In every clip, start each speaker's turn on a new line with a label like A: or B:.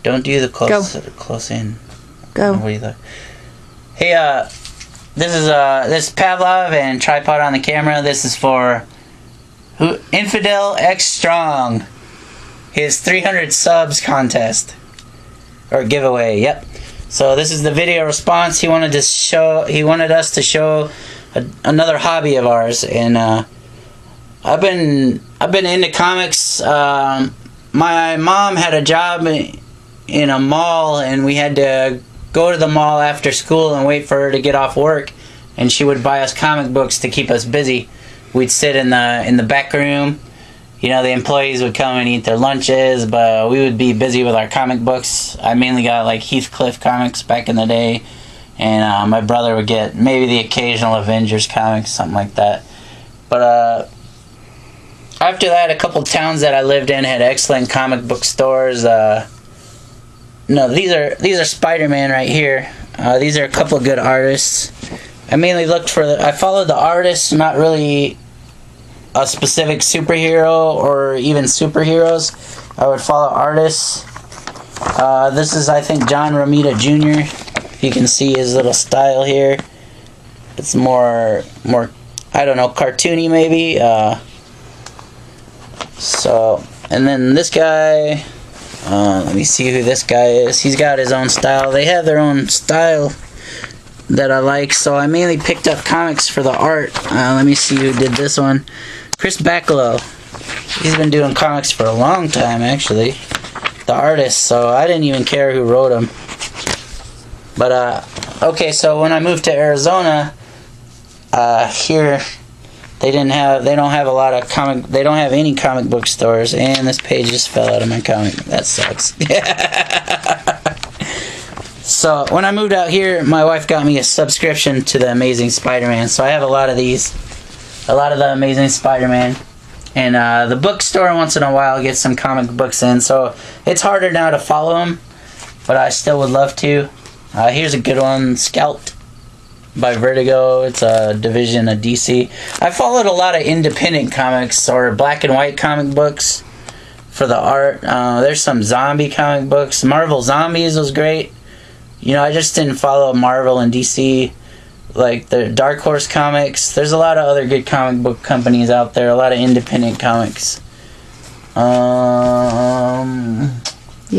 A: Don't do the close in.
B: Go.
A: What do you think? Hey, this is Pavlov and tripod on the camera. This is for infidelxstrong. His 300 subs contest or giveaway. Yep. So this is the video response. He wanted us to show another hobby of ours, and I've been into comics. My mom had a job in a mall, and we had to go to the mall after school and wait for her to get off work, and she would buy us comic books to keep us busy. We'd sit in the back room. You know, the employees would come and eat their lunches, but we would be busy with our comic books. I mainly got like Heathcliff comics back in the day, and my brother would get maybe the occasional Avengers comics, something like that. But after that, a couple towns that I lived in had excellent comic book stores. No, these are Spider-Man right here. These are a couple of good artists. I mainly looked for I followed the artists, not really a specific superhero or even superheroes. I would follow artists. This is, I think, John Romita Jr. You can see his little style here. It's more I don't know, cartoony maybe. So, and then this guy. Let me see who this guy is. He's got his own style. They have their own style that I like, so I mainly picked up comics for the art. Let me see who did this one. Chris Bacalo. He's been doing comics for a long time, actually. The artist, so I didn't even care who wrote them. But, okay, so when I moved to Arizona, here, they don't have a lot of they don't have any comic book stores, and this page just fell out of my comic. That sucks. So when I moved out here, my wife got me a subscription to the Amazing Spider-Man, so I have a lot of the Amazing Spider-Man, and the bookstore once in a while gets some comic books in, so it's harder now to follow them, but I still would love to. Here's a good one, Scout by Vertigo. It's a division of DC. I followed a lot of independent comics or black and white comic books for the art. There's some zombie comic books. Marvel Zombies was great. You know, I just didn't follow Marvel and DC, like the Dark Horse Comics. There's a lot of other good comic book companies out there, a lot of independent comics.
B: You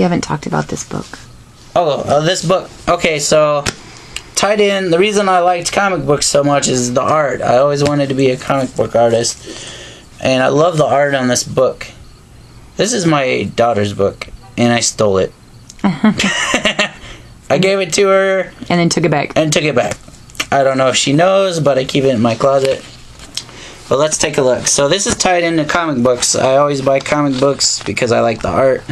B: haven't talked about this book.
A: Oh, this book. Okay, so tied in, the reason I liked comic books so much is the art. I always wanted to be a comic book artist, and I love the art on this book. This is my daughter's book, and I stole it. I gave it to her.
B: And then took it back.
A: I don't know if she knows, but I keep it in my closet. But let's take a look. So this is tied into comic books. I always buy comic books because I like the art.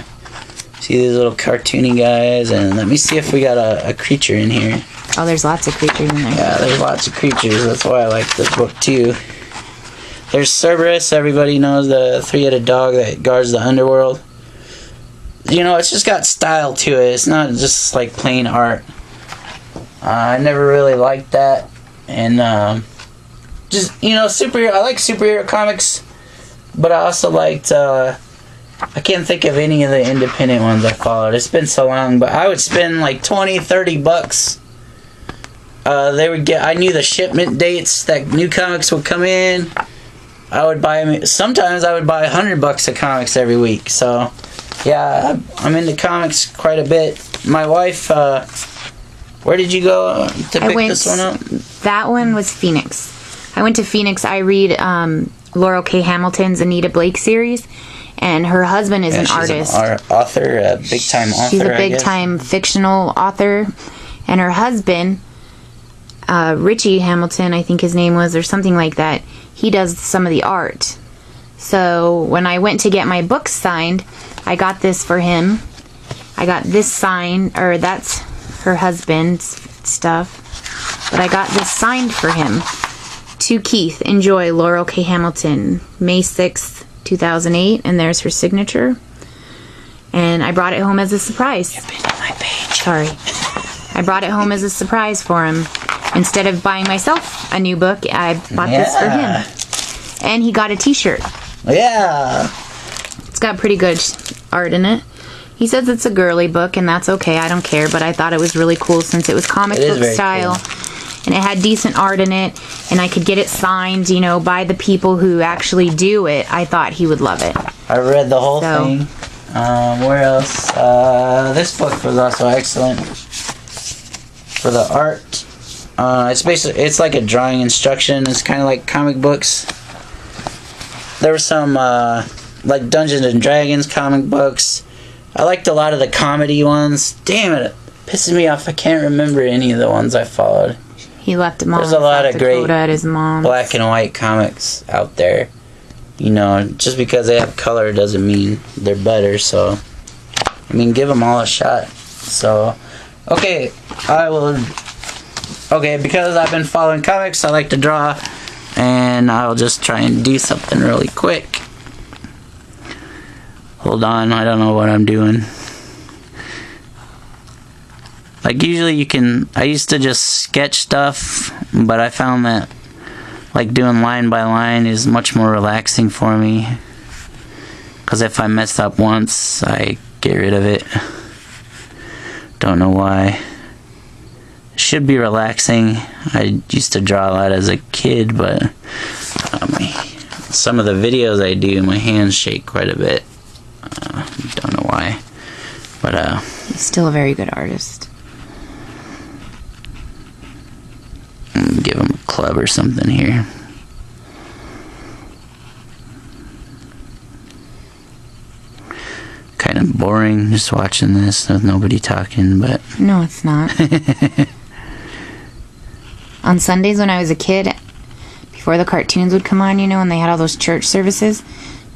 A: See these little cartoony guys, and let me see if we got a creature in here.
B: Oh, there's lots of creatures in there.
A: Yeah, there's lots of creatures. That's why I like this book too. There's Cerberus. Everybody knows the three-headed dog that guards the underworld. You know, it's just got style to it. It's not just like plain art. I never really liked that. And just, you know, superhero. I like superhero comics, but I also liked. I can't think of any of the independent ones I followed. It's been so long, but I would spend like $20-$30. They would get. I knew the shipment dates that new comics would come in. I would buy them. Sometimes I would buy $100 of comics every week. So, yeah, I'm into comics quite a bit. My wife. Where did you go to pick this one up?
B: That one was Phoenix. I went to Phoenix. I read Laurel K. Hamilton's Anita Blake series, and her husband is an artist.
A: Author, a big-time author.
B: She's a big-time fictional author, and her husband, Richie Hamilton, I think his name was, or something like that, he does some of the art. So when I went to get my books signed, I got this for him. I got this sign, or that's her husband's stuff, but I got this signed for him. To Keith, enjoy, Laurel K. Hamilton, May 6th, 2008, and there's her signature. And I brought it home as a surprise.
A: You've been on my page.
B: Sorry. I brought it home as a surprise for him. Instead of buying myself a new book, I bought this for him. And he got a t-shirt.
A: Yeah.
B: It's got pretty good art in it. He says it's a girly book, and that's okay. I don't care, but I thought it was really cool since it was comic book style. Cool. And it had decent art in it, and I could get it signed, you know, by the people who actually do it. I thought he would love it.
A: I read the whole thing. Where else? This book was also excellent for the art. It's like a drawing instruction. It's kind of like comic books. There were some like Dungeons and Dragons comic books. I liked a lot of the comedy ones. Damn it pisses me off. I can't remember any of the ones I followed.
B: He left them all.
A: There's a lot of great
B: at his mom's.
A: black and white comics out there. You know, just because they have color doesn't mean they're better. So, I mean, give them all a shot. So, okay, because I've been following comics, I like to draw, and I'll just try and do something really quick. Hold on, I don't know what I'm doing. Like, usually I used to just sketch stuff, but I found that like doing line by line is much more relaxing for me. Because if I mess up once, I get rid of it. Don't know why. It should be relaxing. I used to draw a lot as a kid, but some of the videos I do, my hands shake quite a bit. Don't know why. But
B: he's still a very good artist.
A: Give him a club or something here. Kind of boring just watching this with nobody talking, but
B: no, it's not. On Sundays when I was a kid, before the cartoons would come on, you know, and they had all those church services,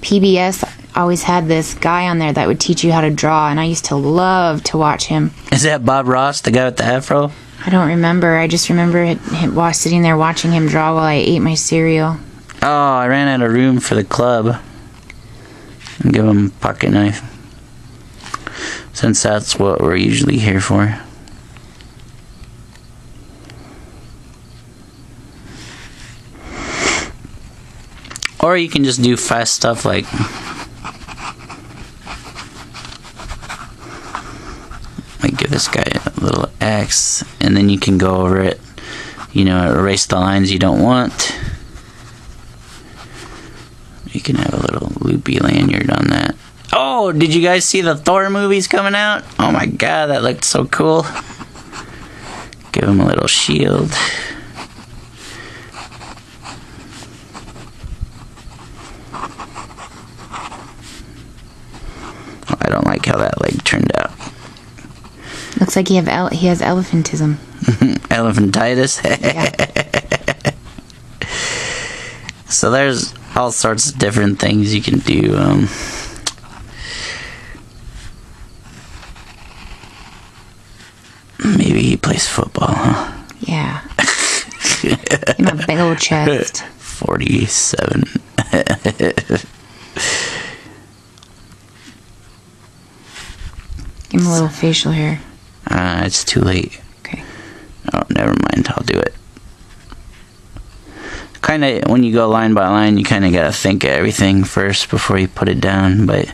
B: PBS always had this guy on there that would teach you how to draw, and I used to love to watch him.
A: Is that Bob Ross, the guy with the afro?
B: I don't remember. I just remember him sitting there watching him draw while I ate my cereal.
A: Oh, I ran out of room for the club. And give him a pocket knife. Since that's what we're usually here for. Or you can just do fast stuff like give this guy a little X, and then you can go over it, you know, erase the lines you don't want. You can have a little loopy lanyard on that. Oh, did you guys see the Thor movies coming out? Oh my god, that looked so cool. Give him a little shield. I don't like how that leg turned out.
B: Looks like he has elephantism.
A: Elephantitis?
B: Yeah.
A: So there's all sorts of different things you can do. Maybe he plays football, huh?
B: Yeah. Give him a big old chest.
A: 47.
B: Give him a little facial hair.
A: It's too late.
B: Okay.
A: Oh, never mind. I'll do it. Kind of, when you go line by line, you kind of got to think of everything first before you put it down. But,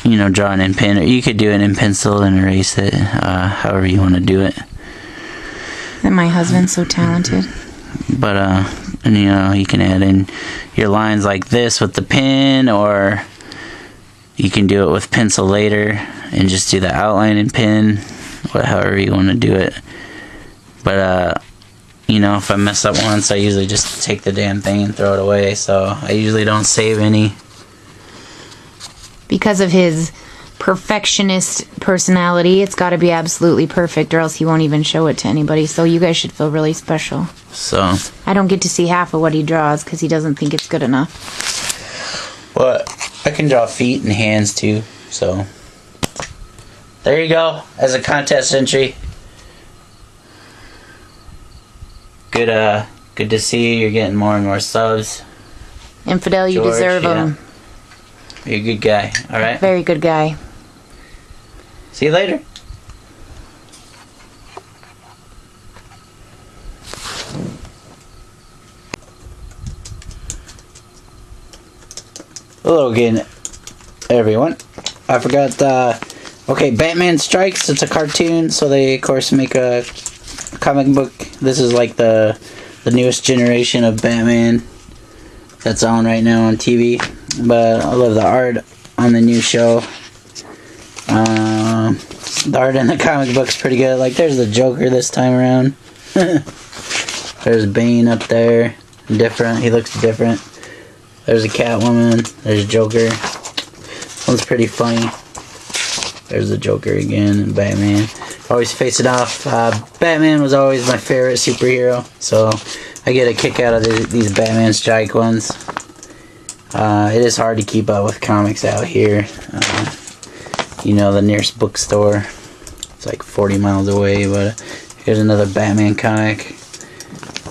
A: you know, drawing in pen, or you could do it in pencil and erase it, however you want to do it.
B: Isn't my husband so talented?
A: But, and, you know, you can add in your lines like this with the pen, or you can do it with pencil later and just do the outline in pen, however you want to do it. But, you know, if I mess up once, I usually just take the damn thing and throw it away, so I usually don't save any.
B: Because of his perfectionist personality, it's got to be absolutely perfect, or else he won't even show it to anybody, so you guys should feel really special.
A: So
B: I don't get to see half of what he draws because he doesn't think it's good enough.
A: But I can draw feet and hands too, so there you go, as a contest entry. Good to see you. You're getting more and more subs.
B: Infidel, you
A: George,
B: deserve
A: yeah.
B: them.
A: You're a good guy, alright?
B: Very good guy.
A: See you later. Hello again, everyone. I forgot, Okay, Batman Strikes. It's a cartoon, so they of course make a comic book. This is like the newest generation of Batman that's on right now on TV. But I love the art on the new show. The art in the comic book's pretty good. Like, there's the Joker this time around. There's Bane up there. Different. He looks different. There's a Catwoman. There's Joker. This one's pretty funny. There's the Joker again and Batman. Always face it off. Batman was always my favorite superhero, so I get a kick out of these Batman Strike ones. It is hard to keep up with comics out here. You know, the nearest bookstore, it's like 40 miles away, but here's another Batman comic.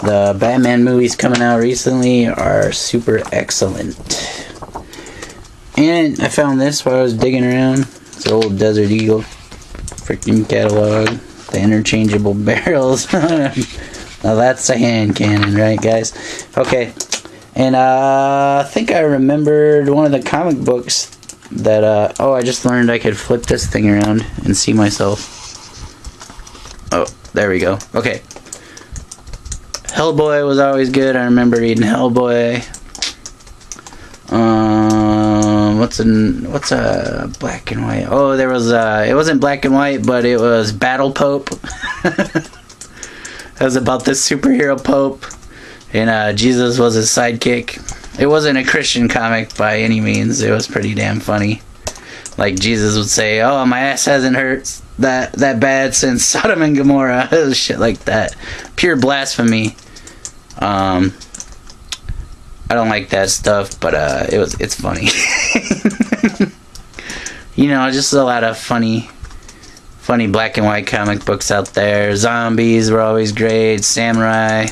A: The Batman movies coming out recently are super excellent. And I found this while I was digging around. It's an old Desert Eagle freaking catalog. The interchangeable barrels. Now that's a hand cannon, right, guys? Okay. And I think I remembered one of the comic books that, oh, I just learned I could flip this thing around and see myself. Oh, there we go. Okay. Hellboy was always good. I remember reading Hellboy. What's a black and white? Oh, there was it wasn't black and white, but it was Battle Pope. It was about this superhero pope, and Jesus was his sidekick. It wasn't a Christian comic by any means. It was pretty damn funny. Like, Jesus would say, "Oh, my ass hasn't hurt that bad since Sodom and Gomorrah." Shit like that. Pure blasphemy. I don't like that stuff, but it's funny. You know, just a lot of funny black and white comic books out there. Zombies were always great. Samurai.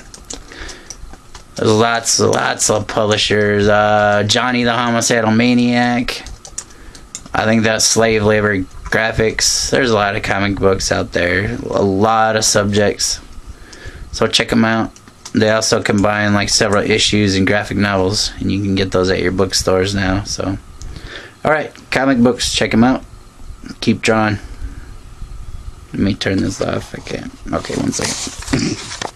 A: There's lots of publishers. Johnny the Homicidal Maniac. I think that's slave labor graphics. There's a lot of comic books out there. A lot of subjects. So check them out. They also combine like several issues and graphic novels, and you can get those at your bookstores now. So, alright, comic books, check them out. Keep drawing. Let me turn this off. I can't. Okay, one second.